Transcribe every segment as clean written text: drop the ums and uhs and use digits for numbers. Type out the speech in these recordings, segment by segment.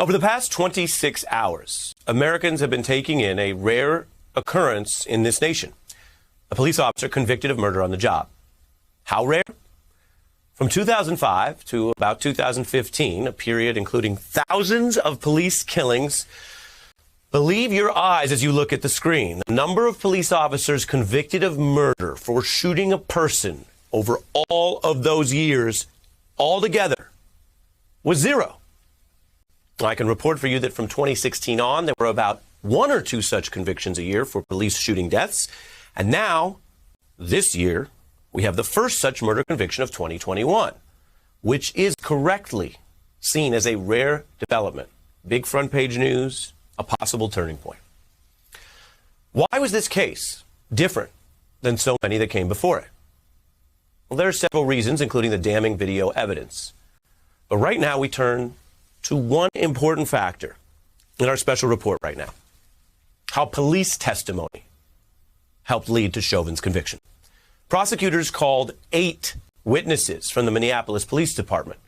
Over the past 26 hours, Americans have been taking in a rare occurrence in this nation. A police officer convicted of murder on the job. How rare? From 2005 to about 2015, a period including thousands of police killings. Believe your eyes as you look at the screen. The number of police officers convicted of murder for shooting a person over all of those years altogether was zero. I can report for you that from 2016 on, there were about 1 or 2 such convictions a year for police shooting deaths. And now, this year, we have the first such murder conviction of 2021, which is correctly seen as a rare development. Big front page news, a possible turning point. Why was this case different than so many that came before it? Well, there are several reasons, including the damning video evidence. But right now, we turn to one important factor in our special report right now: how police testimony helped lead to Chauvin's conviction. Prosecutors called 8 witnesses from the Minneapolis Police Department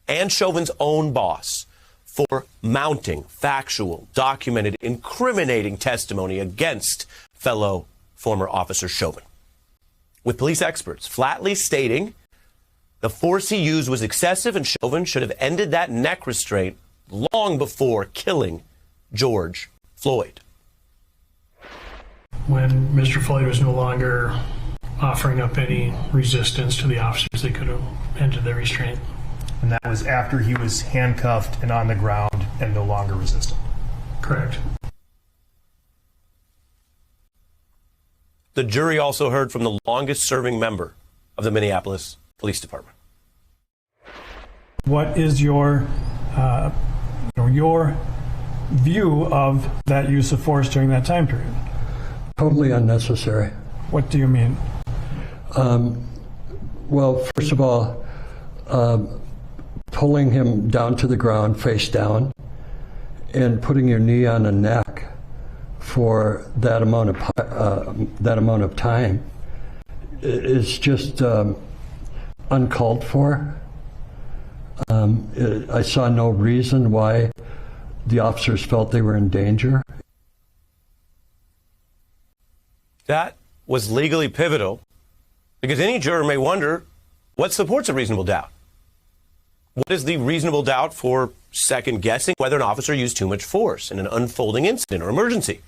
and Chauvin's own boss for mounting factual, documented, incriminating testimony against fellow former officer Chauvin, with police experts flatly stating the force he used was excessive and Chauvin should have ended that neck restraint long before killing George Floyd. When Mr. Floyd was no longer offering up any resistance to the officers, they could have ended their restraint. And that was after he was handcuffed and on the ground and no longer resistant. Correct. The jury also heard from the longest serving member of the Minneapolis Police Department. What is your view of that use of force during that time period? Totally unnecessary. What do you mean? Well, first of all, pulling him down to the ground face down and putting your knee on the neck for that amount of time is just uncalled for. I saw no reason why the officers felt they were in danger. That was legally pivotal because any juror may wonder what supports a reasonable doubt. What is the reasonable doubt for second guessing whether an officer used too much force in an unfolding incident or emergency?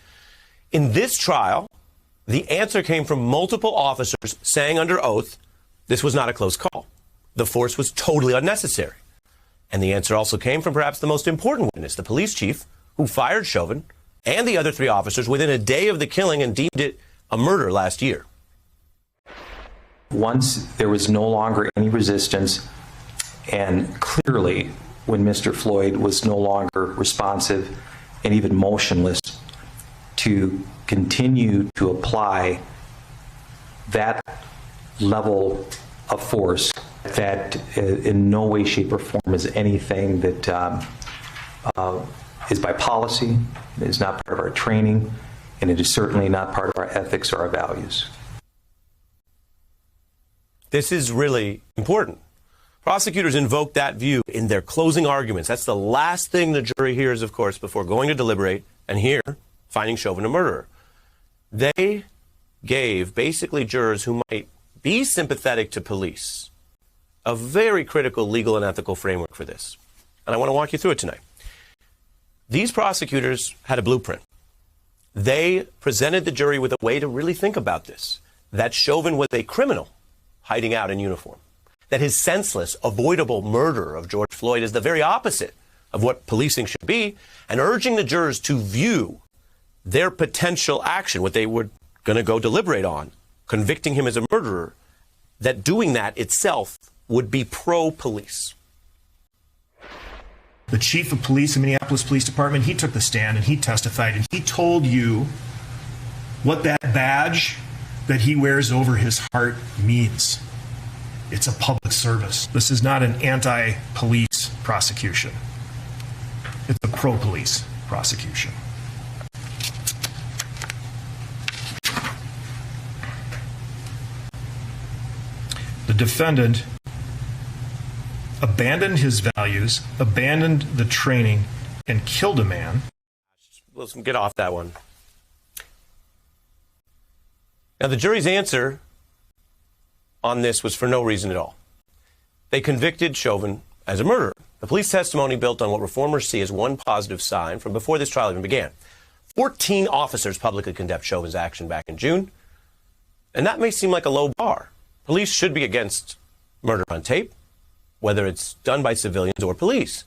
In this trial, the answer came from multiple officers saying under oath this was not a close call. The force was totally unnecessary. And the answer also came from perhaps the most important witness, the police chief, who fired Chauvin and the other 3 officers within a day of the killing and deemed it a murder last year. Once there was no longer any resistance, and clearly when Mr. Floyd was no longer responsive and even motionless, to continue to apply that level of force that in no way, shape, or form is anything that is by policy, is not part of our training, and it is certainly not part of our ethics or our values. This is really important. Prosecutors invoked that view in their closing arguments. That's the last thing the jury hears, of course, before going to deliberate and here finding Chauvin a murderer. They gave basically jurors who might be sympathetic to police a very critical legal and ethical framework for this. And I want to walk you through it tonight. These prosecutors had a blueprint. They presented the jury with a way to really think about this, that Chauvin was a criminal hiding out in uniform, that his senseless, avoidable murder of George Floyd is the very opposite of what policing should be, and urging the jurors to view their potential action, what they were going to go deliberate on, convicting him as a murderer, that doing that itself would be pro-police. The chief of police in Minneapolis Police Department, he took the stand and he testified and he told you what that badge that he wears over his heart means. It's a public service. This is not an anti-police prosecution. It's a pro-police prosecution. The defendant abandoned his values, abandoned the training, and killed a man. Let's get off that one. Now, the jury's answer on this was for no reason at all. They convicted Chauvin as a murderer. The police testimony built on what reformers see as one positive sign from before this trial even began. 14 officers publicly condemned Chauvin's action back in June. And that may seem like a low bar. Police should be against murder on tape, whether it's done by civilians or police.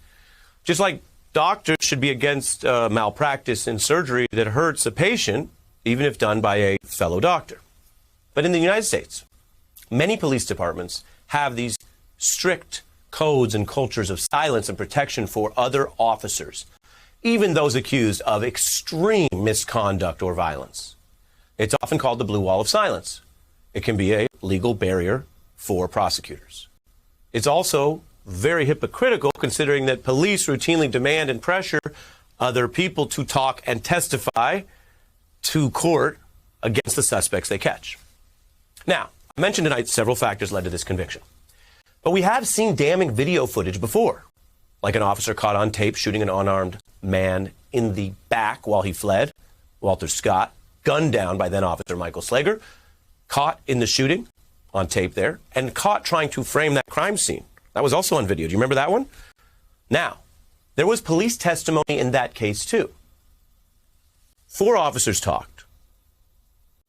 Just like doctors should be against malpractice in surgery that hurts a patient, even if done by a fellow doctor. But in the United States, many police departments have these strict codes and cultures of silence and protection for other officers, even those accused of extreme misconduct or violence. It's often called the blue wall of silence. It can be a legal barrier for prosecutors. It's also very hypocritical considering that police routinely demand and pressure other people to talk and testify to court against the suspects they catch. Now, I mentioned tonight several factors led to this conviction. But we have seen damning video footage before, like an officer caught on tape shooting an unarmed man in the back while he fled, Walter Scott, gunned down by then Officer Michael Slager, caught in the shooting on tape there, and caught trying to frame that crime scene. That was also on video. Do you remember that one? Now, there was police testimony in that case too. 4 officers talked,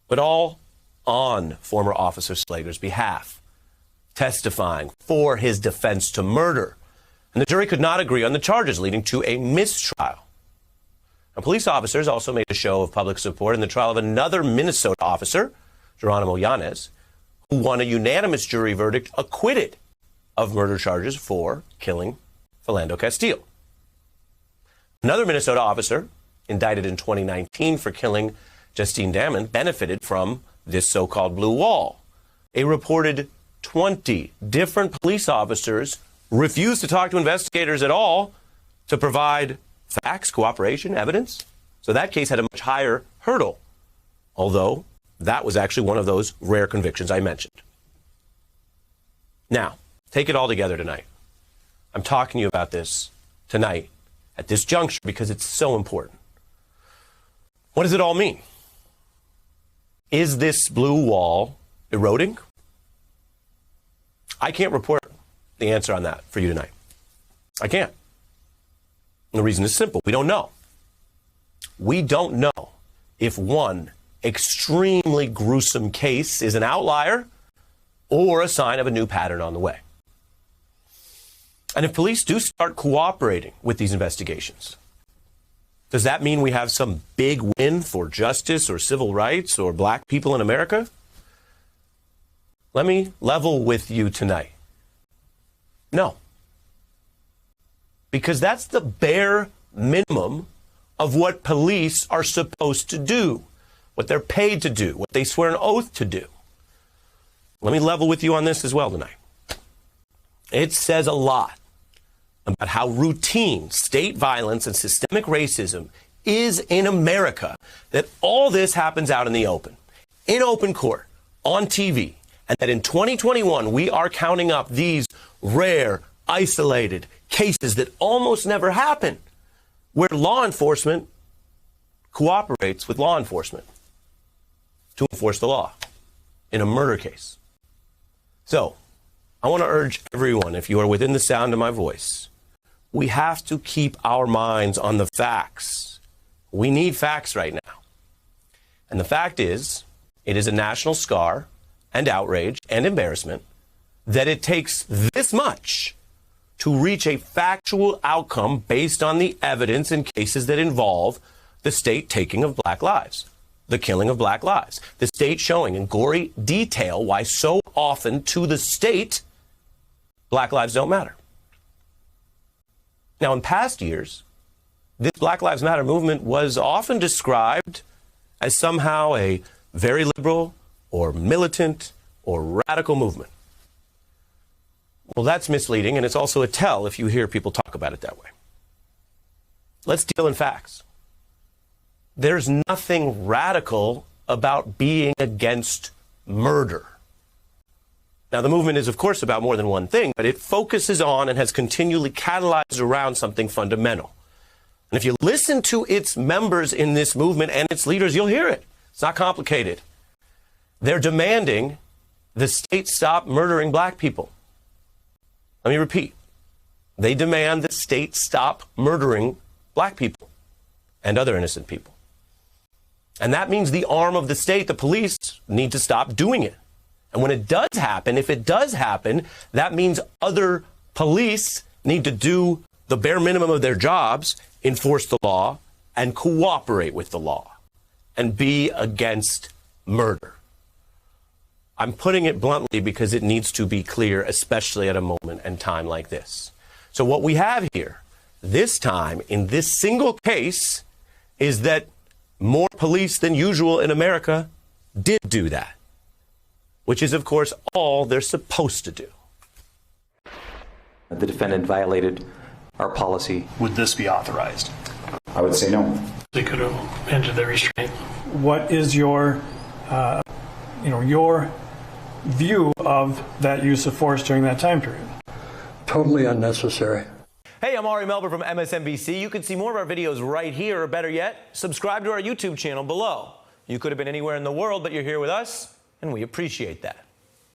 but all on former Officer Slager's behalf, testifying for his defense to murder. And the jury could not agree on the charges, leading to a mistrial. Now, police officers also made a show of public support in the trial of another Minnesota officer, Geronimo Yanez, who won a unanimous jury verdict acquitted of murder charges for killing Philando Castile. Another Minnesota officer, indicted in 2019 for killing Justine Damon, benefited from this so-called blue wall. A reported 20 different police officers refused to talk to investigators at all to provide facts, cooperation, evidence. So that case had a much higher hurdle, although that was actually one of those rare convictions I mentioned. Now, take it all together tonight. I'm talking to you about this tonight at this juncture because it's so important. What does it all mean? Is this blue wall eroding? I can't report the answer on that for you tonight. I can't. And the reason is simple. We don't know. We don't know if one extremely gruesome case is an outlier or a sign of a new pattern on the way. And if police do start cooperating with these investigations, does that mean we have some big win for justice or civil rights or black people in America? Let me level with you tonight. No. Because that's the bare minimum of what police are supposed to do, what they're paid to do, what they swear an oath to do. Let me level with you on this as well tonight. It says a lot about how routine state violence and systemic racism is in America, that all this happens out in the open, in open court, on TV, and that in 2021 we are counting up these rare, isolated cases that almost never happen, where law enforcement cooperates with law enforcement to enforce the law in a murder case. So, I want to urge everyone, if you are within the sound of my voice, we have to keep our minds on the facts. We need facts right now. And the fact is, it is a national scar and outrage and embarrassment that it takes this much to reach a factual outcome based on the evidence in cases that involve the state taking of black lives, the killing of black lives, the state showing in gory detail why so often to the state, black lives don't matter. Now, in past years, this Black Lives Matter movement was often described as somehow a very liberal or militant or radical movement. Well, that's misleading, and it's also a tell if you hear people talk about it that way. Let's deal in facts. There's nothing radical about being against murder. Now, the movement is, of course, about more than one thing, but it focuses on and has continually catalyzed around something fundamental. And if you listen to its members in this movement and its leaders, you'll hear it. It's not complicated. They're demanding the state stop murdering black people. Let me repeat. They demand the state stop murdering black people and other innocent people. And that means the arm of the state, the police, need to stop doing it. And when it does happen, if it does happen, that means other police need to do the bare minimum of their jobs, enforce the law, and cooperate with the law, and be against murder. I'm putting it bluntly because it needs to be clear, especially at a moment and time like this. So what we have here, this time, in this single case, is that more police than usual in America did do that, which is, of course, all they're supposed to do. The defendant violated our policy. Would this be authorized? I would say no. They could have ended the restraint. What is your, your view of that use of force during that time period? Totally unnecessary. Hey, I'm Ari Melber from MSNBC. You can see more of our videos right here, or better yet, subscribe to our YouTube channel below. You could have been anywhere in the world, but you're here with us, and we appreciate that.